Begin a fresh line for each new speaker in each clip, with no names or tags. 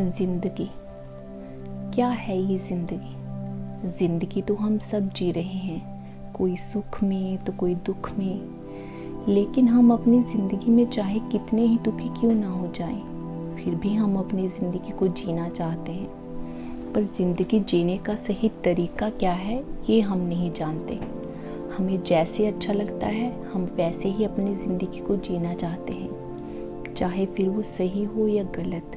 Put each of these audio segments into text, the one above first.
जिंदगी क्या है ये जिंदगी? जिंदगी तो हम सब जी रहे हैं, कोई सुख में तो कोई दुख में। लेकिन हम अपनी ज़िंदगी में चाहे कितने ही दुखी क्यों ना हो जाएं, फिर भी हम अपनी ज़िंदगी को जीना चाहते हैं। पर ज़िंदगी जीने का सही तरीका क्या है ये हम नहीं जानते। हमें जैसे अच्छा लगता है हम वैसे ही अपनी ज़िंदगी को जीना चाहते हैं, चाहे फिर वो सही हो या गलत,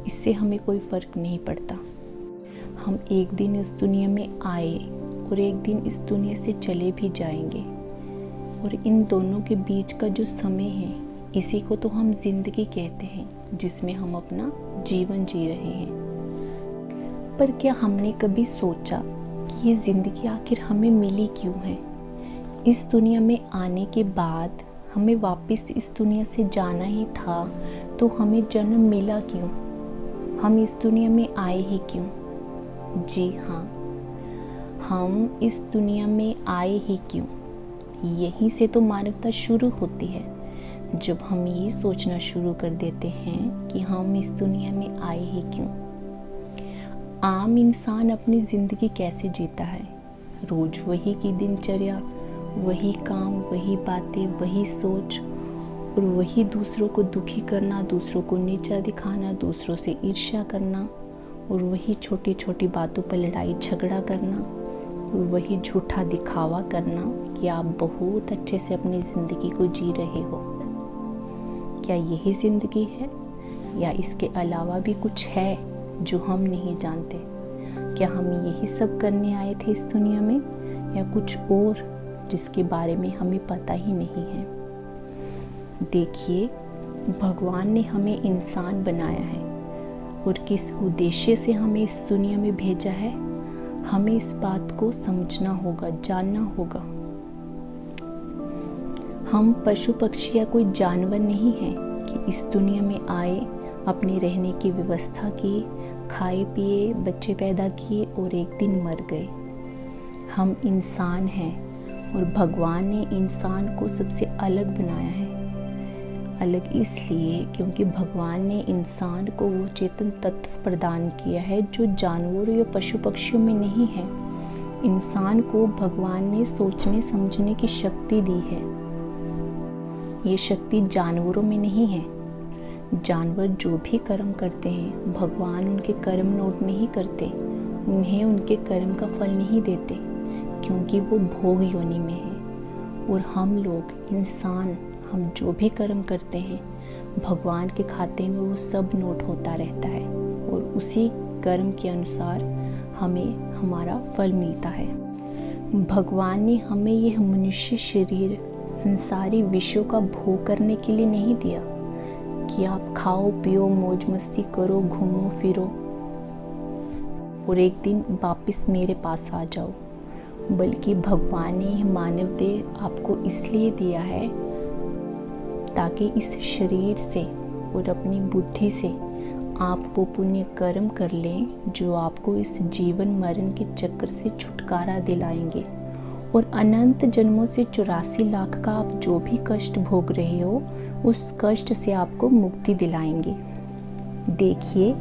इससे हमें कोई फ़र्क नहीं पड़ता। हम एक दिन इस दुनिया में आए और एक दिन इस दुनिया से चले भी जाएंगे, और इन दोनों के बीच का जो समय है इसी को तो हम जिंदगी कहते हैं, जिसमें हम अपना जीवन जी रहे हैं। पर क्या हमने कभी सोचा कि ये ज़िंदगी आखिर हमें मिली क्यों है? इस दुनिया में आने के बाद हमें वापस इस दुनिया से जाना ही था, तो हमें जन्म मिला क्यों? हम इस दुनिया में आए ही क्यों? जी हाँ, हम इस दुनिया में आए ही क्यों? यहीं से तो मानवता शुरू होती है, जब हम ये सोचना शुरू कर देते हैं कि हम इस दुनिया में आए ही क्यों। आम इंसान अपनी ज़िंदगी कैसे जीता है? रोज़ वही की दिनचर्या, वही काम, वही बातें, वही सोच, और वही दूसरों को दुखी करना, दूसरों को नीचा दिखाना, दूसरों से ईर्ष्या करना, और वही छोटी छोटी बातों पर लड़ाई झगड़ा करना, और वही झूठा दिखावा करना कि आप बहुत अच्छे से अपनी ज़िंदगी को जी रहे हो। क्या यही ज़िंदगी है, या इसके अलावा भी कुछ है जो हम नहीं जानते? क्या हम यही सब करने आए थे इस दुनिया में, या कुछ और जिसके बारे में हमें पता ही नहीं है? देखिए, भगवान ने हमें इंसान बनाया है, और किस उद्देश्य से हमें इस दुनिया में भेजा है, हमें इस बात को समझना होगा, जानना होगा। हम पशु पक्षी या कोई जानवर नहीं हैं कि इस दुनिया में आए, अपने रहने की व्यवस्था की, खाए पिए, बच्चे पैदा किए और एक दिन मर गए। हम इंसान हैं, और भगवान ने इंसान को सबसे अलग बनाया है। अलग इसलिए क्योंकि भगवान ने इंसान को वो चेतन तत्व प्रदान किया है जो जानवरों या पशु पक्षियों में नहीं है। इंसान को भगवान ने सोचने समझने की शक्ति दी है। ये शक्ति जानवरों में नहीं है। जानवर जो भी कर्म करते हैं, भगवान उनके कर्म नोट नहीं करते, उन्हें उनके कर्म का फल नहीं देते, क्योंकि वो भोग योनि में है। और हम लोग इंसान, हम जो भी कर्म करते हैं, भगवान के खाते में वो सब नोट होता रहता है, और उसी कर्म के अनुसार हमें हमारा फल मिलता है। भगवान ने हमें यह मनुष्य शरीर संसारी विषयों का भोग करने के लिए नहीं दिया कि आप खाओ पियो, मौज मस्ती करो, घूमो फिरो और एक दिन वापस मेरे पास आ जाओ। बल्कि भगवान ने मानव देह आपको इसलिए दिया है ताकि इस शरीर से और अपनी बुद्धि से आप वो पुण्य कर्म कर लें जो आपको इस जीवन मरण के चक्र से छुटकारा दिलाएंगे, और अनंत जन्मों से 84 लाख का आप जो भी कष्ट भोग रहे हो, उस कष्ट से आपको मुक्ति दिलाएंगे। देखिए,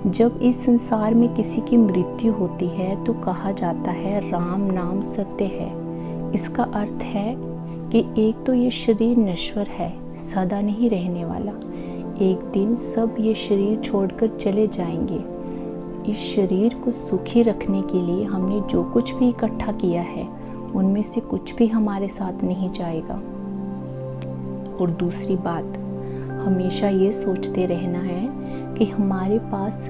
जब इस संसार में किसी की मृत्यु होती है तो कहा जाता है राम नाम सत्य है। इसका अर्थ है कि एक तो ये शरीर नश्वर है, सदा नहीं रहने वाला। एक दिन सब ये शरीर छोड़कर चले जाएंगे। इस शरीर को सुखी रखने के लिए हमने जो कुछ भी इकट्ठा किया है, उनमें से कुछ भी हमारे साथ नहीं जाएगा। और दूसरी बात, हमेशा ये सोचते रहना है कि हमारे पास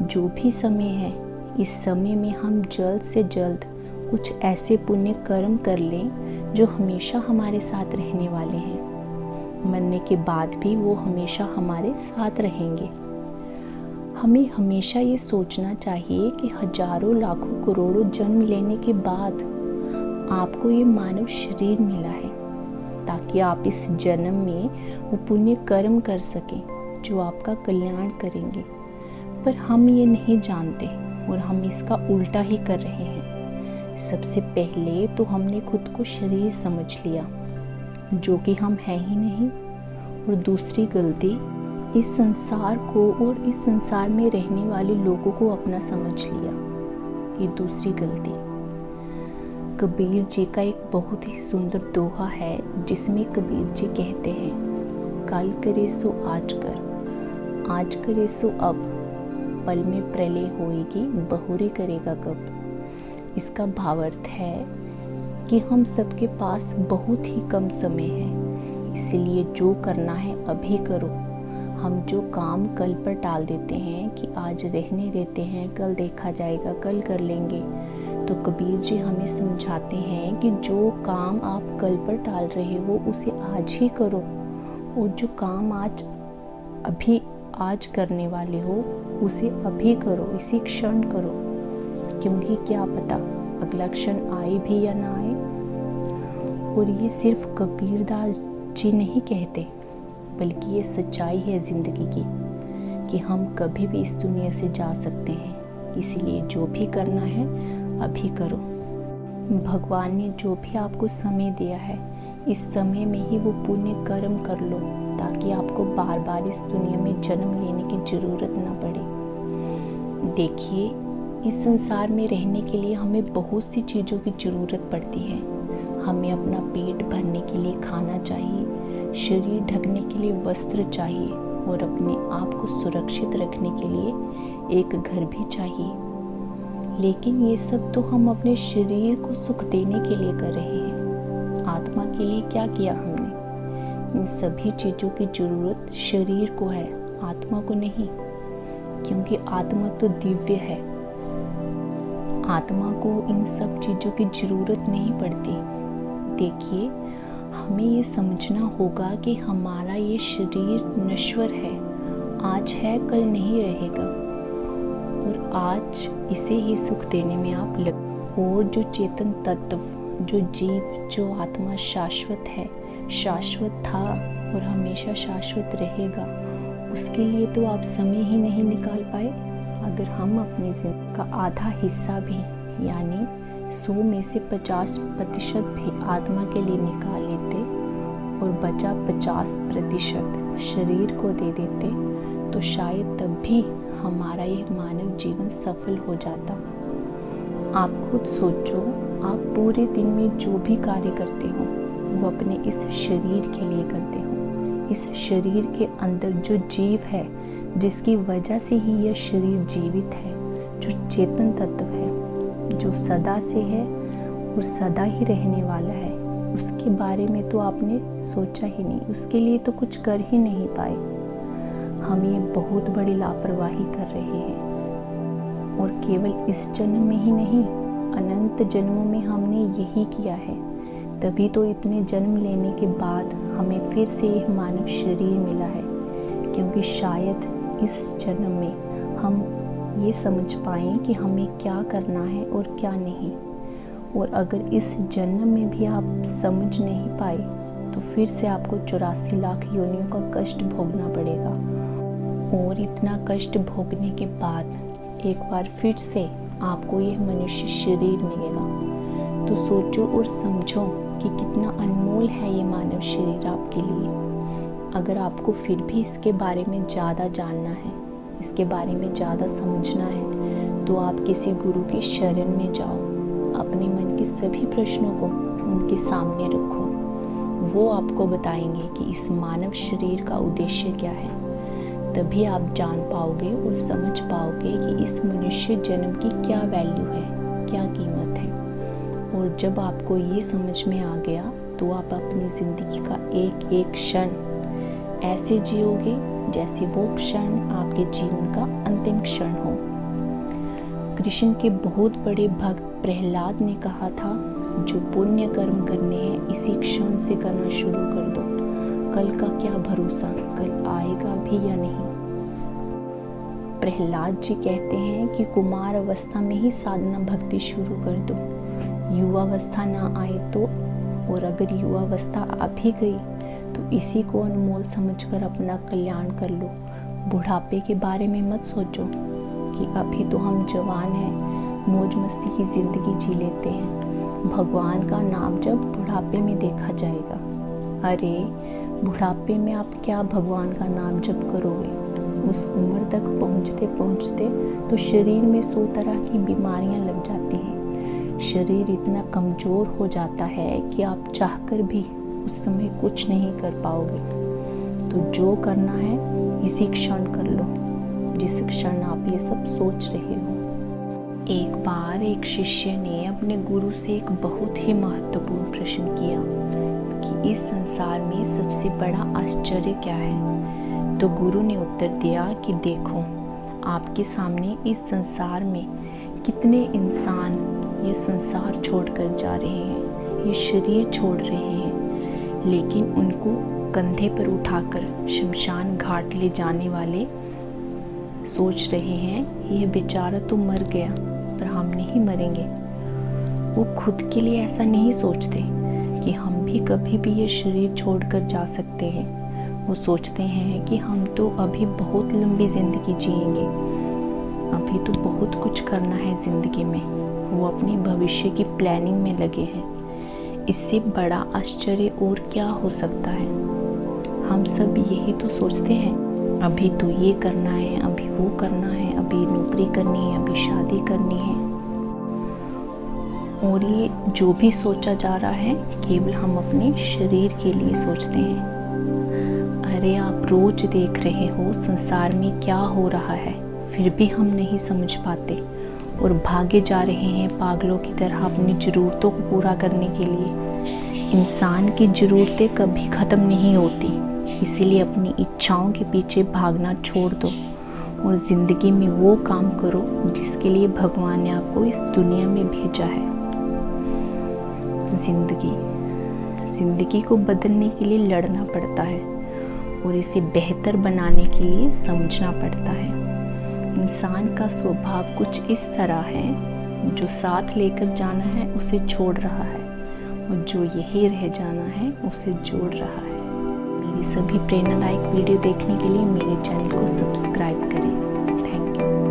जो भी समय है, इस समय में हम जल्द से जल्द कुछ ऐसे पुण्य कर्म कर लें जो हमेशा हमारे साथ रहने वाले हैं। मरने के बाद भी वो हमेशा हमारे साथ रहेंगे। हमें हमेशा ये सोचना चाहिए कि हजारों लाखों करोड़ों जन्म लेने के बाद आपको ये मानव शरीर मिला है, ताकि आप इस जन्म में वो पुण्य कर्म कर सकें जो आपका कल्याण करेंगे। पर हम ये नहीं जानते, और हम इसका उल्टा ही कर रहे हैं। सबसे पहले तो हमने खुद को शरीर समझ लिया, जो कि हम हैं ही नहीं। और दूसरी गलती, इस संसार को और इस संसार में रहने वाले लोगों को अपना समझ लिया। ये दूसरी गलती। कबीर जी का एक बहुत ही सुंदर दोहा है जिसमें कबीर जी कहते हैं, कल करे सो आज कर, आज करे सो अब, पल में प्रलय होएगी बहुरी करेगा कब। इसका भावार्थ है कि हम सबके पास बहुत ही कम समय है, इसलिए जो करना है अभी करो। हम जो काम कल पर टाल देते हैं कि आज रहने देते हैं, कल देखा जाएगा, कल कर लेंगे, तो कबीर जी हमें समझाते हैं कि जो काम आप कल पर टाल रहे हो उसे आज ही करो, और जो काम आज करने वाले हो उसे अभी करो, इसी क्षण करो, क्योंकि क्या पता अगला क्षण आए भी या ना आए। और ये सिर्फ कबीरदास जी नहीं कहते, बल्कि ये सच्चाई है ज़िंदगी की कि हम कभी भी इस दुनिया से जा सकते हैं, इसलिए जो भी करना है अभी करो। भगवान ने जो भी आपको समय दिया है, इस समय में ही वो पुण्य कर्म कर लो, ताकि आपको बार बार इस दुनिया में जन्म लेने की ज़रूरत ना पड़े। देखिए, इस संसार में रहने के लिए हमें बहुत सी चीज़ों की ज़रूरत पड़ती है। हमें अपना पेट भरने के लिए खाना चाहिए, शरीर ढकने के लिए वस्त्र चाहिए, और अपने आप को सुरक्षित रखने के लिए एक घर भी चाहिए। लेकिन ये सब तो हम अपने शरीर को सुख देने के लिए कर रहे हैं। आत्मा के लिए क्या किया हमने? इन सभी चीज़ों की ज़रूरत शरीर को है, आत्मा को नहीं, क्योंकि आत्मा तो दिव्य है। आत्मा को इन सब चीज़ों की ज़रूरत नहीं पड़ती। देखिए, हमें ये समझना होगा कि हमारा ये शरीर नश्वर है, आज है कल नहीं रहेगा, और आज इसे ही सुख देने में आप लग। और जो चेतन तत्व, जो जीव, जो आत्मा शाश्वत है, शाश्वत था और हमेशा शाश्वत रहेगा, उसके लिए तो आप समय ही नहीं निकाल पाए। अगर हम अपनी जिंदगी का आधा हिस्सा भी, यानी 100 में से 50% भी आत्मा के लिए निकाल लेते और बचा 50% शरीर को दे देते, तो शायद तब भी हमारा यह मानव जीवन सफल हो जाता। आप खुद सोचो, आप पूरे दिन में जो भी कार्य करते हो वो अपने इस शरीर के लिए करते हो। इस शरीर के अंदर जो जीव है, जिसकी वजह से ही यह शरीर जीवित है, जो चेतन तत्व है, जो सदा से है और सदा ही रहने वाला है, उसके बारे में तो आपने सोचा ही नहीं, उसके लिए तो कुछ कर ही नहीं पाए। हम ये बहुत बड़ी लापरवाही कर रहे हैं, और केवल इस जन्म में ही नहीं, अनंत जन्मों में हमने यही किया है। तभी तो इतने जन्म लेने के बाद हमें फिर से यह मानव शरीर मिला है, क्योंकि शायद इस जन्म में हम ये समझ पाएं कि हमें क्या करना है और क्या नहीं। और अगर इस जन्म में भी आप समझ नहीं पाए, तो फिर से आपको 84 लाख योनियों का कष्ट भोगना पड़ेगा। और इतना कष्ट भोगने के बाद एक बार फिर से आपको यह मनुष्य शरीर मिलेगा। तो सोचो और समझो कि कितना अनमोल है ये मानव शरीर आपके लिए। अगर आपको फिर भी इसके बारे में ज़्यादा जानना है, इसके बारे में ज़्यादा समझना है, तो आप किसी गुरु की शरण में जाओ। अपने मन के सभी प्रश्नों को उनके सामने रखो। वो आपको बताएंगे कि इस मानव शरीर का उद्देश्य क्या है। तभी आप जान पाओगे और समझ पाओगे कि इस मनुष्य जन्म की क्या वैल्यू है, क्या कीमत है। और जब आपको ये समझ में आ गया, तो आप अपनी ज़िंदगी का एक एक क्षण ऐसे जियोगे जैसे वो क्षण आपके जीवन का अंतिम क्षण हो। कृष्ण के बहुत बड़े भक्त प्रहलाद ने कहा था, जो पुण्य कर्म करने हैं इसी क्षण से करना शुरू कर दो। कल का क्या भरोसा, कल आएगा भी या नहीं। प्रहलाद जी कहते हैं कि कुमार अवस्था में ही साधना भक्ति शुरू कर दो, युवावस्था ना आए तो। और अगर युवावस्था आ भी गई तो इसी को अनमोल समझकर अपना कल्याण कर लो। बुढ़ापे के बारे में मत सोचो कि अभी तो हम जवान हैं, मौज मस्ती की ज़िंदगी जी लेते हैं, भगवान का नाम जब बुढ़ापे में देखा जाएगा। अरे बुढ़ापे में आप क्या भगवान का नाम जप करोगे। उस उम्र तक पहुँचते पहुँचते तो शरीर में 100 तरह की बीमारियां लग जाती हैं। शरीर इतना कमज़ोर हो जाता है कि आप चाहकर भी उस समय कुछ नहीं कर पाओगे। तो जो करना है इसी क्षण कर लो, जिस क्षण आप ये सब सोच रहे हो। एक बार एक शिष्य ने अपने गुरु से एक बहुत ही महत्वपूर्ण प्रश्न किया कि इस संसार में सबसे बड़ा आश्चर्य क्या है। तो गुरु ने उत्तर दिया कि देखो, आपके सामने इस संसार में कितने इंसान ये संसार छोड़कर जा रहे हैं, ये शरीर छोड़ रहे हैं, लेकिन उनको कंधे पर उठाकर शमशान घाट ले जाने वाले सोच रहे हैं यह बेचारा तो मर गया पर हम नहीं मरेंगे। वो खुद के लिए ऐसा नहीं सोचते कि हम भी कभी भी ये शरीर छोड़कर जा सकते हैं। वो सोचते हैं कि हम तो अभी बहुत लंबी ज़िंदगी जिएंगे, अभी तो बहुत कुछ करना है ज़िंदगी में। वो अपने भविष्य की प्लानिंग में लगे हैं। इससे बड़ा आश्चर्य और क्या हो सकता है। हम सब यही तो सोचते हैं, अभी तो ये करना है, अभी वो करना है, अभी नौकरी करनी है, अभी शादी करनी है। और ये जो भी सोचा जा रहा है केवल हम अपने शरीर के लिए सोचते हैं। अरे आप रोज देख रहे हो संसार में क्या हो रहा है, फिर भी हम नहीं समझ पाते और भागे जा रहे हैं पागलों की तरह अपनी ज़रूरतों को पूरा करने के लिए। इंसान की ज़रूरतें कभी ख़त्म नहीं होती, इसीलिए अपनी इच्छाओं के पीछे भागना छोड़ दो और ज़िंदगी में वो काम करो जिसके लिए भगवान ने आपको इस दुनिया में भेजा है। ज़िंदगी को बदलने के लिए लड़ना पड़ता है और इसे बेहतर बनाने के लिए समझना पड़ता है। इंसान का स्वभाव कुछ इस तरह है, जो साथ लेकर जाना है उसे छोड़ रहा है और जो यही रह जाना है उसे जोड़ रहा है। मेरी सभी प्रेरणादायक वीडियो देखने के लिए मेरे चैनल को सब्सक्राइब करें।